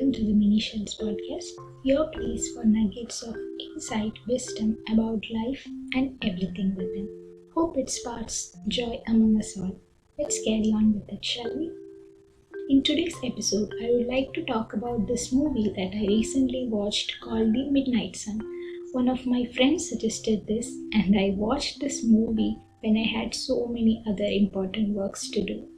welcome to the Mini Shells podcast, your place for nuggets of insight, wisdom about life and everything within. Hope it sparks joy among us all. Let's carry on with it, shall we? In today's episode, I would like to talk about this movie that I recently watched called The Midnight Sun. One of my friends suggested this, and I watched this movie when I had so many other important works to do.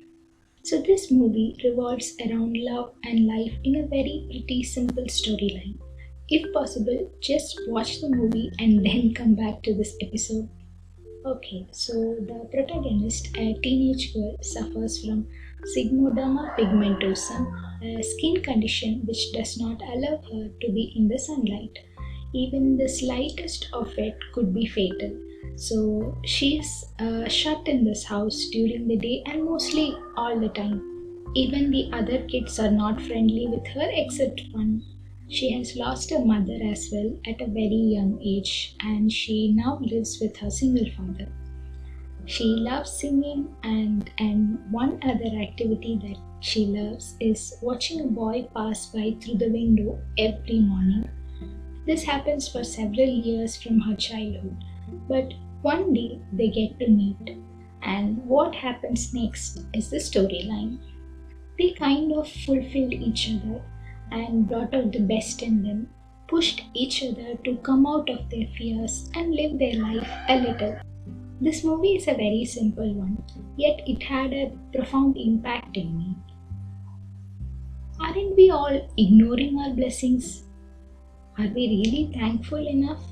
So this movie revolves around love and life in a very pretty simple storyline. If possible, just watch the movie and then come back to this episode. Okay, so the protagonist, a teenage girl, suffers from sigmoderma pigmentosum, a skin condition which does not allow her to be in the sunlight. Even the slightest of it could be fatal. So she's shut in this house during the day and mostly all the time. Even the other kids are not friendly with her except one. She has lost her mother as well at a very young age, and she now lives with her single father. She loves singing, and one other activity that she loves is watching a boy pass by through the window every morning. This happens for several years from her childhood, but one day they get to meet, and what happens next is the storyline. They kind of fulfilled each other and brought out the best in them, pushed each other to come out of their fears and live their life a little. This movie is a very simple one, yet it had a profound impact in me. Aren't we all ignoring our blessings? Are we really thankful enough?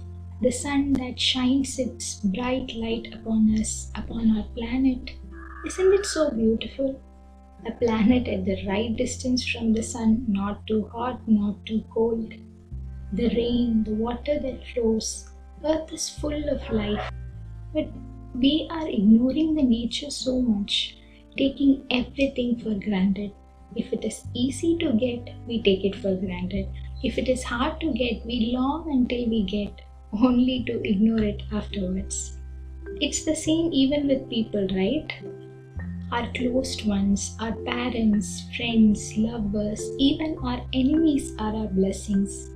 The sun that shines its bright light upon us, upon our planet, isn't it so beautiful? A planet at the right distance from the sun, not too hot, not too cold. The rain, the water that flows, earth is full of life. But we are ignoring the nature so much, taking everything for granted. If it is easy to get, we take it for granted. If it is hard to get, we long until we get, only to ignore it afterwards. It's the same even with people, right? Our close ones, our parents, friends, lovers, even our enemies are our blessings.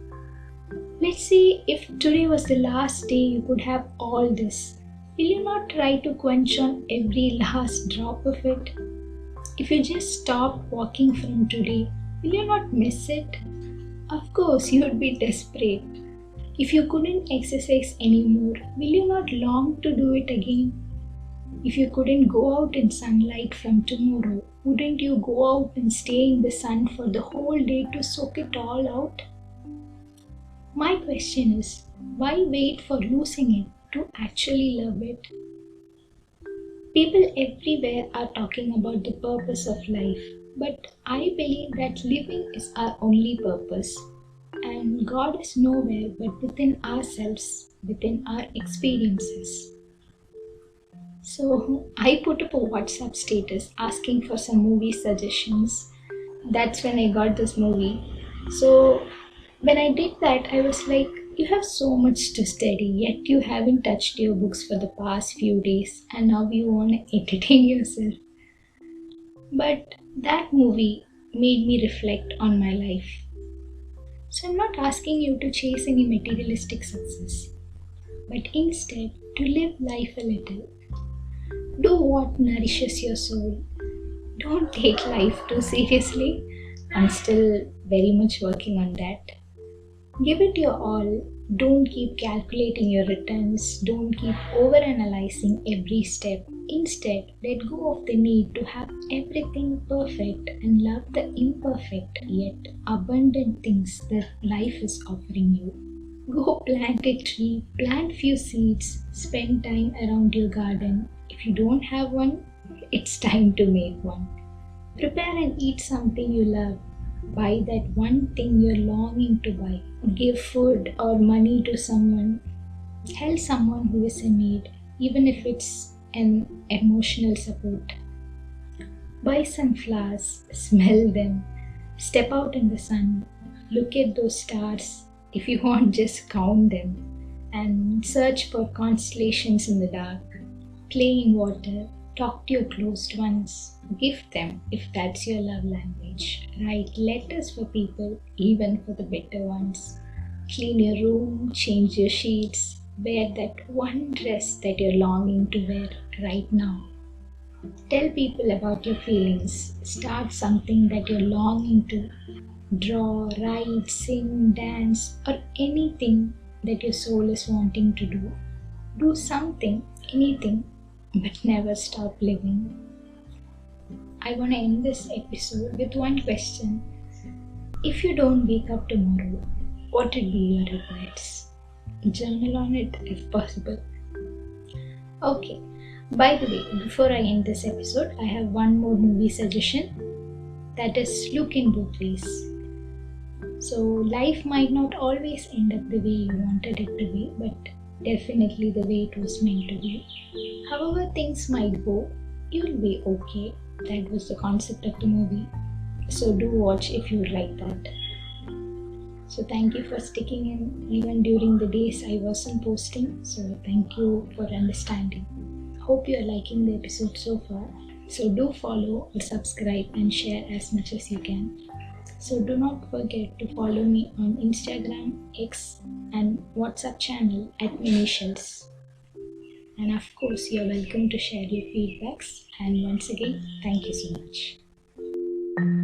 Let's say if today was the last day you could have all this, will you not try to quench on every last drop of it? If you just stop walking from today, will you not miss it? Of course, you would be desperate. If you couldn't exercise anymore, will you not long to do it again? If you couldn't go out in sunlight from tomorrow, wouldn't you go out and stay in the sun for the whole day to soak it all out? My question is, why wait for losing it to actually love it? People everywhere are talking about the purpose of life, but I believe that living is our only purpose. And God is nowhere but within ourselves, within our experiences. So I put up a WhatsApp status asking for some movie suggestions. That's when I got this movie. So when I did that, I was like, you have so much to study, yet you haven't touched your books for the past few days, and now you want to entertain yourself. But that movie made me reflect on my life. So I'm not asking you to chase any materialistic success, but instead to live life a little. Do what nourishes your soul. Don't take life too seriously. I'm still very much working on that. Give it your all. Don't keep calculating your returns. Don't keep overanalyzing every step. Instead, let go of the need to have everything perfect and love the imperfect yet abundant things that life is offering you. Go plant a tree, plant few seeds, spend time around your garden. If you don't have one, it's time to make one. Prepare and eat something you love. Buy that one thing you're longing to buy. Give food or money to someone. Help someone who is in need, even if it's an emotional support. Buy some flowers, smell them, step out in the sun, look at those stars. If you want, just count them and search for constellations in the dark. Play in water, Talk to your closed ones. Gift them if that's your love language. Write letters for people, even for the bitter ones. Clean your room, change your sheets. Wear that one dress that you're longing to wear right now. Tell people about your feelings. Start something that you're longing to. Draw, write, sing, dance, or anything that your soul is wanting to do. Do something, anything, but never stop living. I want to end this episode with one question. If you don't wake up tomorrow, what would be your regrets? Journal on it if possible. Okay, by the way, before I end this episode, I have one more movie suggestion, that is Look in Both Ways. So, life might not always end up the way you wanted it to be, but definitely the way it was meant to be. However things might go, you'll be okay. That was the concept of the movie. So do watch if you like that. So thank you for sticking in even during the days I wasn't posting. So thank you for understanding. Hope you are liking the episode so far. So do follow or subscribe and share as much as you can. So do not forget to follow me on Instagram, X and WhatsApp channel at Minishells. And of course, you're welcome to share your feedbacks. And once again, thank you so much.